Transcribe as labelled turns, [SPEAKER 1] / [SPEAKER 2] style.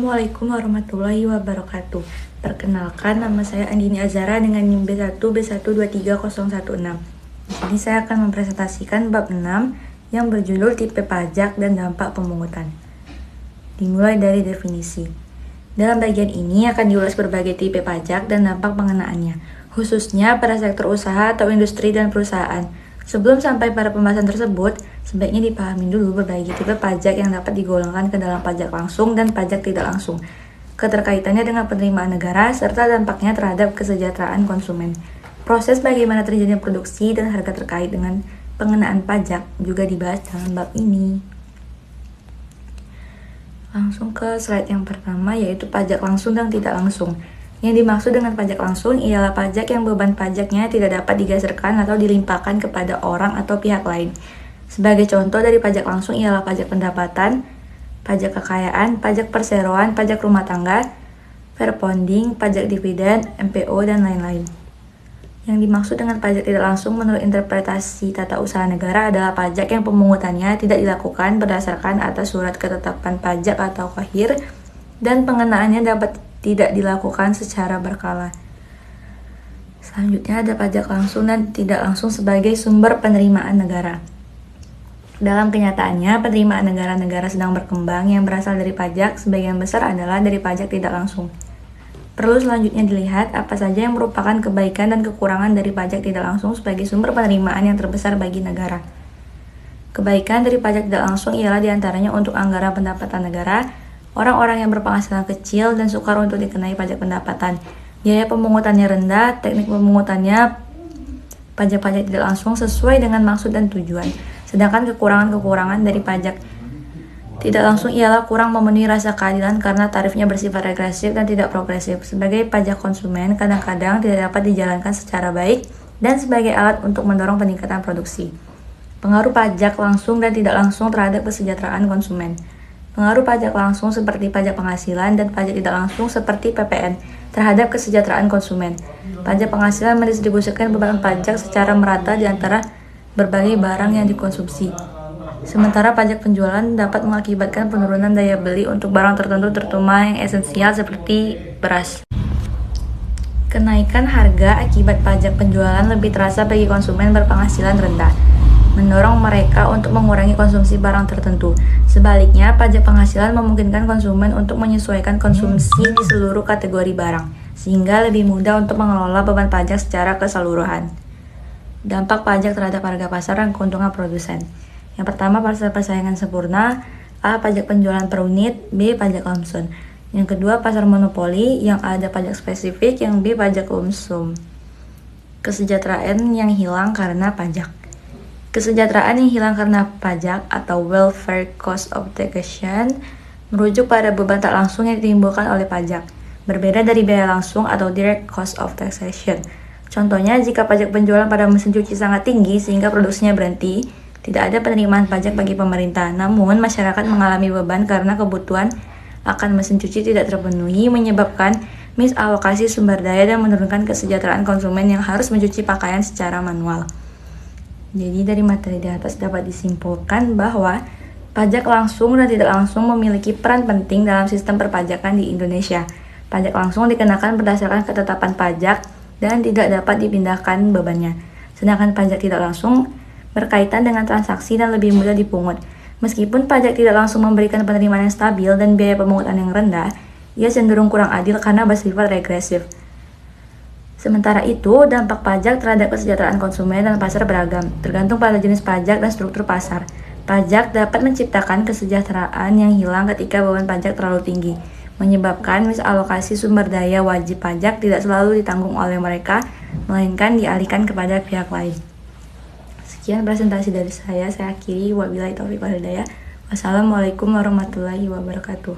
[SPEAKER 1] Assalamualaikum warahmatullahi wabarakatuh. Perkenalkan, nama saya Andini Azara dengan NIM B1 B123016. Di sini saya akan mempresentasikan bab 6 yang berjudul tipe pajak dan dampak pemungutan. Dimulai dari definisi. Dalam bagian ini akan diulas berbagai tipe pajak dan dampak pengenaannya, khususnya pada sektor usaha atau industri dan perusahaan. Sebelum sampai pada pembahasan tersebut, sebaiknya dipahami dulu berbagai tipe pajak yang dapat digolongkan ke dalam pajak langsung dan pajak tidak langsung, keterkaitannya dengan penerimaan negara, serta dampaknya terhadap kesejahteraan konsumen. Proses bagaimana terjadinya produksi dan harga terkait dengan pengenaan pajak juga dibahas dalam bab ini. Langsung ke slide yang pertama, yaitu pajak langsung dan tidak langsung. Yang dimaksud dengan pajak langsung ialah pajak yang beban pajaknya tidak dapat digeserkan atau dilimpahkan kepada orang atau pihak lain. Sebagai contoh dari pajak langsung ialah pajak pendapatan, pajak kekayaan, pajak perseroan, pajak rumah tangga, fairponding, pajak dividen, MPO, dan lain-lain. Yang dimaksud dengan pajak tidak langsung menurut interpretasi tata usaha negara adalah pajak yang pemungutannya tidak dilakukan berdasarkan atas surat ketetapan pajak atau KHIR dan pengenaannya dapat tidak dilakukan secara berkala. Selanjutnya ada pajak langsung dan tidak langsung sebagai sumber penerimaan negara. Dalam kenyataannya, penerimaan negara-negara sedang berkembang yang berasal dari pajak sebagian besar adalah dari pajak tidak langsung. Perlu selanjutnya dilihat apa saja yang merupakan kebaikan dan kekurangan dari pajak tidak langsung sebagai sumber penerimaan yang terbesar bagi negara. Kebaikan dari pajak tidak langsung ialah diantaranya untuk anggaran pendapatan negara, orang-orang yang berpenghasilan kecil dan sukar untuk dikenai pajak pendapatan, biaya pemungutannya rendah, teknik pemungutannya pajak-pajak tidak langsung sesuai dengan maksud dan tujuan. Sedangkan kekurangan-kekurangan dari pajak tidak langsung ialah kurang memenuhi rasa keadilan karena tarifnya bersifat regresif dan tidak progresif. Sebagai pajak konsumen, kadang-kadang tidak dapat dijalankan secara baik dan sebagai alat untuk mendorong peningkatan produksi. Pengaruh pajak langsung dan tidak langsung terhadap kesejahteraan konsumen. Pengaruh pajak langsung seperti pajak penghasilan dan pajak tidak langsung seperti PPN terhadap kesejahteraan konsumen. Pajak penghasilan mendistribusikan beban pajak secara merata di antara berbagai barang yang dikonsumsi. Sementara pajak penjualan dapat mengakibatkan penurunan daya beli untuk barang tertentu terutama yang esensial seperti beras. Kenaikan harga akibat pajak penjualan lebih terasa bagi konsumen berpenghasilan rendah, mendorong mereka untuk mengurangi konsumsi barang tertentu. Sebaliknya, pajak penghasilan memungkinkan konsumen untuk menyesuaikan konsumsi di seluruh kategori barang, sehingga lebih mudah untuk mengelola beban pajak secara keseluruhan. Dampak pajak terhadap harga pasar dan keuntungan produsen. Yang pertama, pasar persaingan sempurna. A. Pajak penjualan per unit. B. Pajak lumsum. Yang kedua, pasar monopoli. Yang A ada pajak spesifik. Yang B pajak lumsum. Kesejahteraan yang hilang karena pajak. Kesejahteraan yang hilang karena pajak atau welfare cost of taxation merujuk pada beban tak langsung yang ditimbulkan oleh pajak, berbeda dari biaya langsung atau direct cost of taxation. Contohnya, jika pajak penjualan pada mesin cuci sangat tinggi sehingga produksinya berhenti, tidak ada penerimaan pajak bagi pemerintah. Namun, masyarakat mengalami beban karena kebutuhan akan mesin cuci tidak terpenuhi, menyebabkan misalokasi sumber daya dan menurunkan kesejahteraan konsumen yang harus mencuci pakaian secara manual. Jadi dari materi di atas dapat disimpulkan bahwa pajak langsung dan tidak langsung memiliki peran penting dalam sistem perpajakan di Indonesia. Pajak langsung dikenakan berdasarkan ketetapan pajak dan tidak dapat dipindahkan bebannya. Sedangkan pajak tidak langsung berkaitan dengan transaksi dan lebih mudah dipungut. Meskipun pajak tidak langsung memberikan penerimaan yang stabil dan biaya pemungutan yang rendah, ia cenderung kurang adil karena bersifat regresif. Sementara itu, dampak pajak terhadap kesejahteraan konsumen dan pasar beragam, tergantung pada jenis pajak dan struktur pasar. Pajak dapat menciptakan kesejahteraan yang hilang ketika beban pajak terlalu tinggi, menyebabkan misalokasi sumber daya wajib pajak tidak selalu ditanggung oleh mereka, melainkan dialihkan kepada pihak lain. Sekian presentasi dari saya akhiri. Wabillahi taufiq wal hidayah. Wassalamualaikum warahmatullahi wabarakatuh.